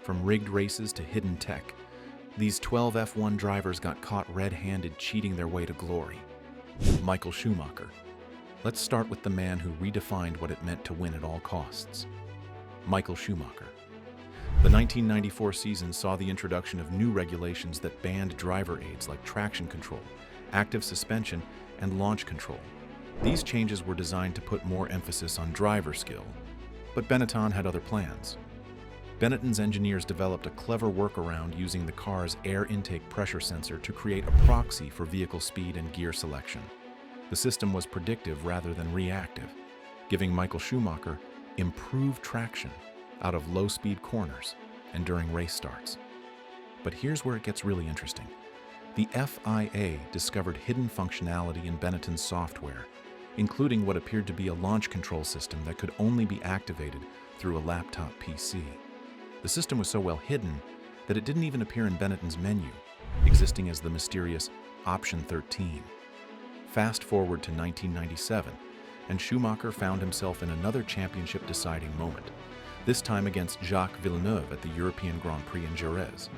From rigged races to hidden tech, these 12 F1 drivers got caught red-handed cheating their way to glory. Michael Schumacher. Let's start with the man who redefined what it meant to win at all costs. Michael Schumacher. The 1994 season saw the introduction of new regulations that banned driver aids like traction control, active suspension, and launch control. These changes were designed to put more emphasis on driver skill, but Benetton had other plans. Benetton's engineers developed a clever workaround using the car's air intake pressure sensor to create a proxy for vehicle speed and gear selection. The system was predictive rather than reactive, giving Michael Schumacher improved traction out of low-speed corners and during race starts. But here's where it gets really interesting. The FIA discovered hidden functionality in Benetton's software, including what appeared to be a launch control system that could only be activated through a laptop PC. The system was so well hidden that it didn't even appear in Benetton's menu, existing as the mysterious Option 13. Fast forward to 1997, and Schumacher found himself in another championship-deciding moment, this time against Jacques Villeneuve at the European Grand Prix in Jerez,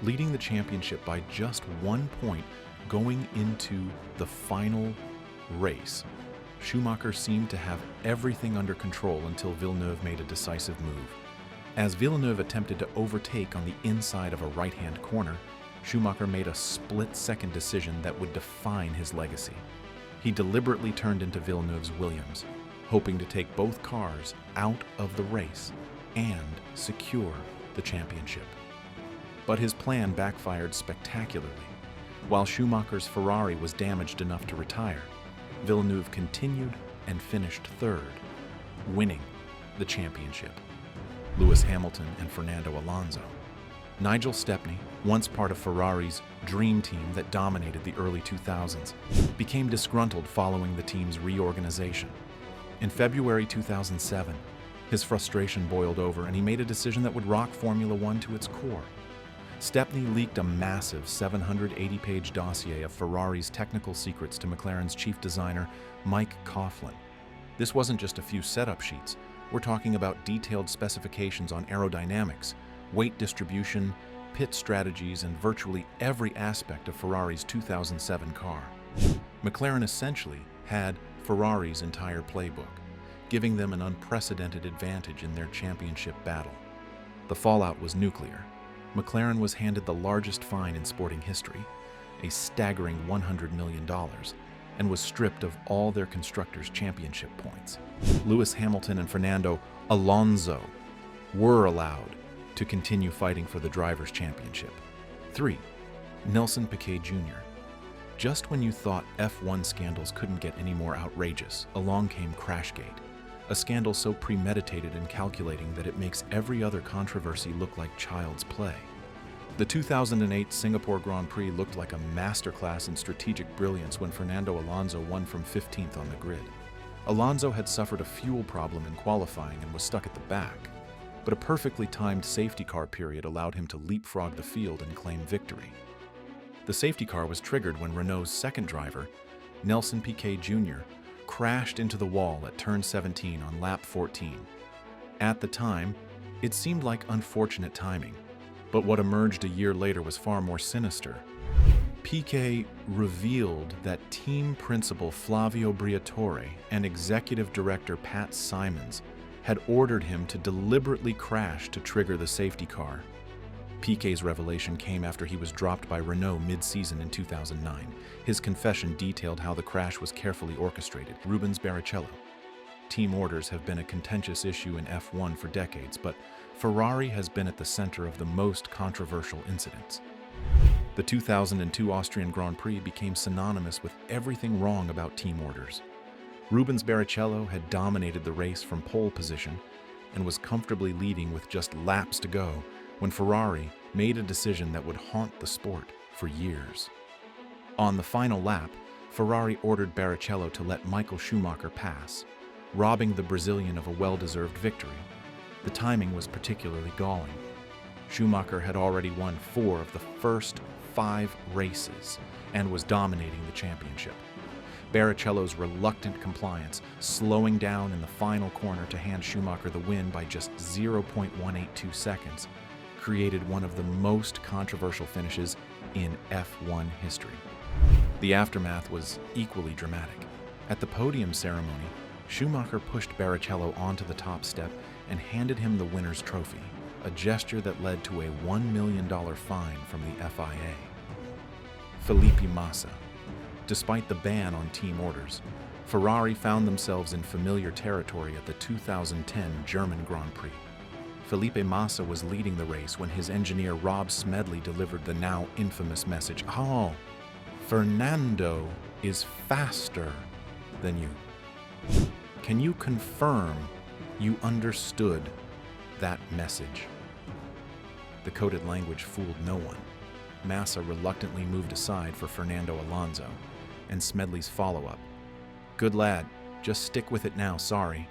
leading the championship by just 1 point going into the final race. Schumacher seemed to have everything under control until Villeneuve made a decisive move. As Villeneuve attempted to overtake on the inside of a right-hand corner, Schumacher made a split-second decision that would define his legacy. He deliberately turned into Villeneuve's Williams, hoping to take both cars out of the race and secure the championship. But his plan backfired spectacularly. While Schumacher's Ferrari was damaged enough to retire, Villeneuve continued and finished third, winning the championship. Lewis Hamilton and Fernando Alonso. Nigel Stepney, once part of Ferrari's dream team that dominated the early 2000s, became disgruntled following the team's reorganization. In February 2007, his frustration boiled over and he made a decision that would rock Formula One to its core. Stepney leaked a massive 780-page dossier of Ferrari's technical secrets to McLaren's chief designer, Mike Coughlin. This wasn't just a few setup sheets. We're talking about detailed specifications on aerodynamics, weight distribution, pit strategies, and virtually every aspect of Ferrari's 2007 car. McLaren essentially had Ferrari's entire playbook, giving them an unprecedented advantage in their championship battle. The fallout was nuclear. McLaren was handed the largest fine in sporting history, a staggering $100 million, and was stripped of all their constructors' championship points. Lewis Hamilton and Fernando Alonso were allowed to continue fighting for the Drivers' Championship. 3. Nelson Piquet Jr. Just when you thought F1 scandals couldn't get any more outrageous, along came Crashgate, a scandal so premeditated and calculating that it makes every other controversy look like child's play. The 2008 Singapore Grand Prix looked like a masterclass in strategic brilliance when Fernando Alonso won from 15th on the grid. Alonso had suffered a fuel problem in qualifying and was stuck at the back, but a perfectly timed safety car period allowed him to leapfrog the field and claim victory. The safety car was triggered when Renault's second driver, Nelson Piquet Jr., crashed into the wall at turn 17 on lap 14. At the time, it seemed like unfortunate timing, but what emerged a year later was far more sinister. Piquet revealed that team principal Flavio Briatore and executive director Pat Simons had ordered him to deliberately crash to trigger the safety car. Piquet's revelation came after he was dropped by Renault mid-season in 2009. His confession detailed how the crash was carefully orchestrated. Rubens Barrichello. Team orders have been a contentious issue in F1 for decades, but Ferrari has been at the center of the most controversial incidents. The 2002 Austrian Grand Prix became synonymous with everything wrong about team orders. Rubens Barrichello had dominated the race from pole position and was comfortably leading with just laps to go when Ferrari made a decision that would haunt the sport for years. On the final lap, Ferrari ordered Barrichello to let Michael Schumacher pass, robbing the Brazilian of a well-deserved victory. The timing was particularly galling. Schumacher had already won 4 of the first 5 races and was dominating the championship. Barrichello's reluctant compliance, slowing down in the final corner to hand Schumacher the win by just 0.182 seconds, created one of the most controversial finishes in F1 history. The aftermath was equally dramatic. At the podium ceremony, Schumacher pushed Barrichello onto the top step and handed him the winner's trophy, a gesture that led to a $1 million fine from the FIA. Felipe Massa. Despite the ban on team orders, Ferrari found themselves in familiar territory at the 2010 German Grand Prix. Felipe Massa was leading the race when his engineer Rob Smedley delivered the now infamous message, "Oh, Fernando is faster than you." Can you confirm you understood that message? The coded language fooled no one. Massa reluctantly moved aside for Fernando Alonso, and Smedley's follow-up, "Good lad, just stick with it now, sorry,"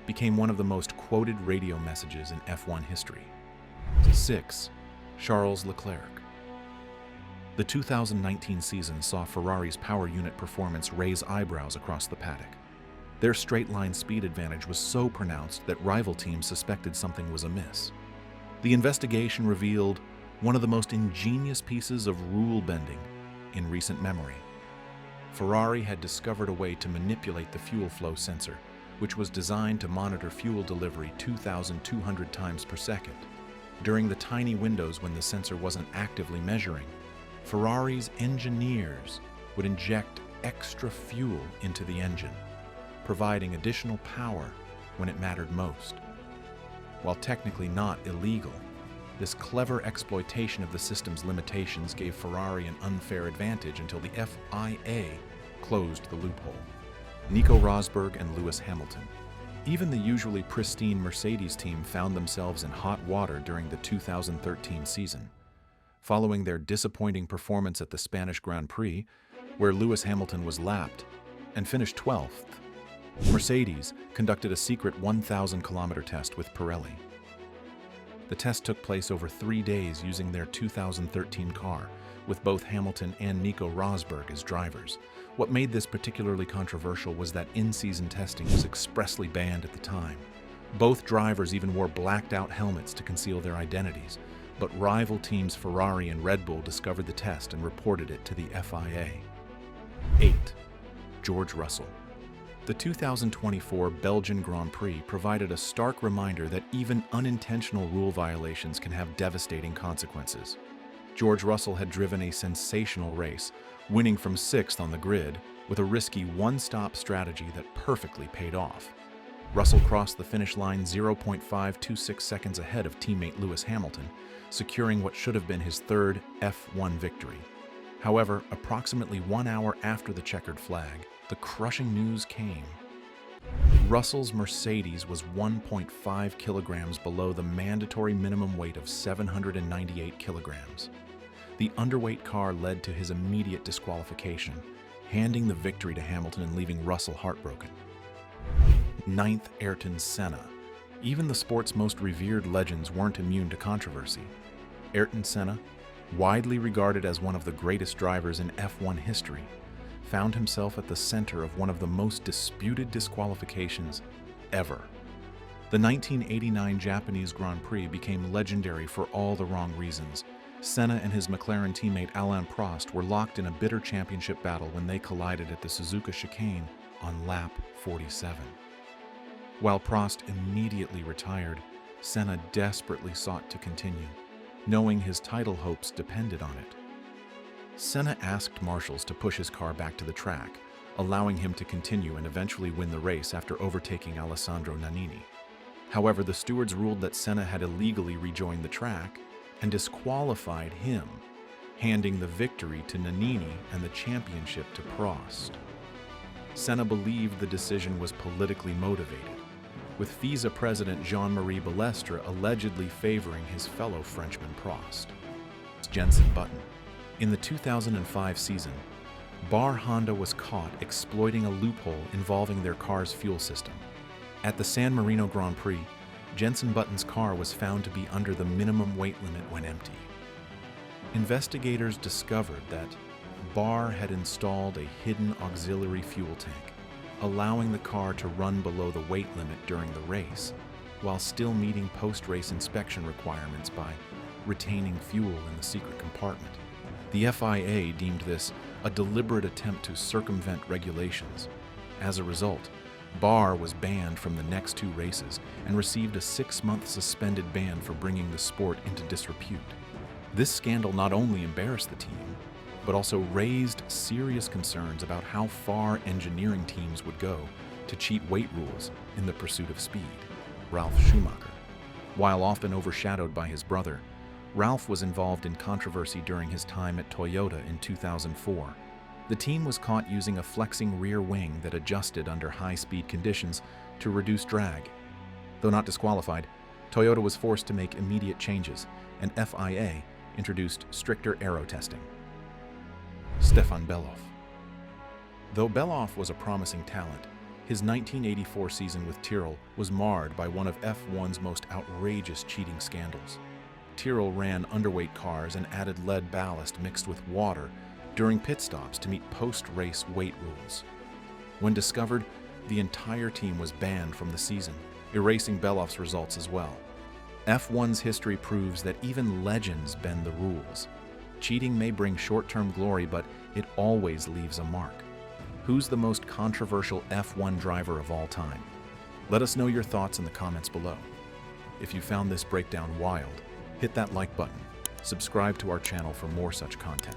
became one of the most quoted radio messages in F1 history. 6. Charles Leclerc. The 2019 season saw Ferrari's power unit performance raise eyebrows across the paddock. Their straight-line speed advantage was so pronounced that rival teams suspected something was amiss. The investigation revealed one of the most ingenious pieces of rule bending in recent memory. Ferrari had discovered a way to manipulate the fuel flow sensor, which was designed to monitor fuel delivery 2,200 times per second. During the tiny windows when the sensor wasn't actively measuring, Ferrari's engineers would inject extra fuel into the engine, providing additional power when it mattered most. While technically not illegal, this clever exploitation of the system's limitations gave Ferrari an unfair advantage until the FIA closed the loophole. Nico Rosberg and Lewis Hamilton. Even the usually pristine Mercedes team found themselves in hot water during the 2013 season. Following their disappointing performance at the Spanish Grand Prix, where Lewis Hamilton was lapped and finished 12th, Mercedes conducted a secret 1,000-kilometer test with Pirelli. The test took place over 3 days using their 2013 car, with both Hamilton and Nico Rosberg as drivers. What made this particularly controversial was that in-season testing was expressly banned at the time. Both drivers even wore blacked-out helmets to conceal their identities, but rival teams Ferrari and Red Bull discovered the test and reported it to the FIA. 8. George Russell. The 2024 Belgian Grand Prix provided a stark reminder that even unintentional rule violations can have devastating consequences. George Russell had driven a sensational race, winning from 6th on the grid with a risky one-stop strategy that perfectly paid off. Russell crossed the finish line 0.526 seconds ahead of teammate Lewis Hamilton, securing what should have been his third F1 victory. However, approximately 1 hour after the checkered flag, the crushing news came. Russell's Mercedes was 1.5 kilograms below the mandatory minimum weight of 798 kilograms. The underweight car led to his immediate disqualification, handing the victory to Hamilton and leaving Russell heartbroken. 9th, Ayrton Senna. Even the sport's most revered legends weren't immune to controversy. Ayrton Senna, widely regarded as one of the greatest drivers in F1 history, found himself at the center of one of the most disputed disqualifications ever. The 1989 Japanese Grand Prix became legendary for all the wrong reasons. Senna and his McLaren teammate Alain Prost were locked in a bitter championship battle when they collided at the Suzuka chicane on lap 47. While Prost immediately retired, Senna desperately sought to continue, knowing his title hopes depended on it. Senna asked marshals to push his car back to the track, allowing him to continue and eventually win the race after overtaking Alessandro Nannini. However, the stewards ruled that Senna had illegally rejoined the track and disqualified him, handing the victory to Nannini and the championship to Prost. Senna believed the decision was politically motivated, with FISA President Jean-Marie Balestre allegedly favoring his fellow Frenchman Prost. Jenson Button. In the 2005 season, Bar Honda was caught exploiting a loophole involving their car's fuel system. At the San Marino Grand Prix, Jenson Button's car was found to be under the minimum weight limit when empty. Investigators discovered that Bar had installed a hidden auxiliary fuel tank, allowing the car to run below the weight limit during the race, while still meeting post-race inspection requirements by retaining fuel in the secret compartment. The FIA deemed this a deliberate attempt to circumvent regulations. As a result, Barr was banned from the next 2 races and received a 6-month suspended ban for bringing the sport into disrepute. This scandal not only embarrassed the team, but also raised serious concerns about how far engineering teams would go to cheat weight rules in the pursuit of speed. Ralf Schumacher. While often overshadowed by his brother, Ralf was involved in controversy during his time at Toyota in 2004. The team was caught using a flexing rear wing that adjusted under high-speed conditions to reduce drag. Though not disqualified, Toyota was forced to make immediate changes, and FIA introduced stricter aero testing. Stefan Bellof. Though Bellof was a promising talent, his 1984 season with Tyrrell was marred by one of F1's most outrageous cheating scandals. Tyrrell ran underweight cars and added lead ballast mixed with water during pit stops to meet post-race weight rules. When discovered, the entire team was banned from the season, erasing Bellof's results as well. F1's history proves that even legends bend the rules. Cheating may bring short-term glory, but it always leaves a mark. Who's the most controversial F1 driver of all time? Let us know your thoughts in the comments below. If you found this breakdown wild, hit that like button, subscribe to our channel for more such content.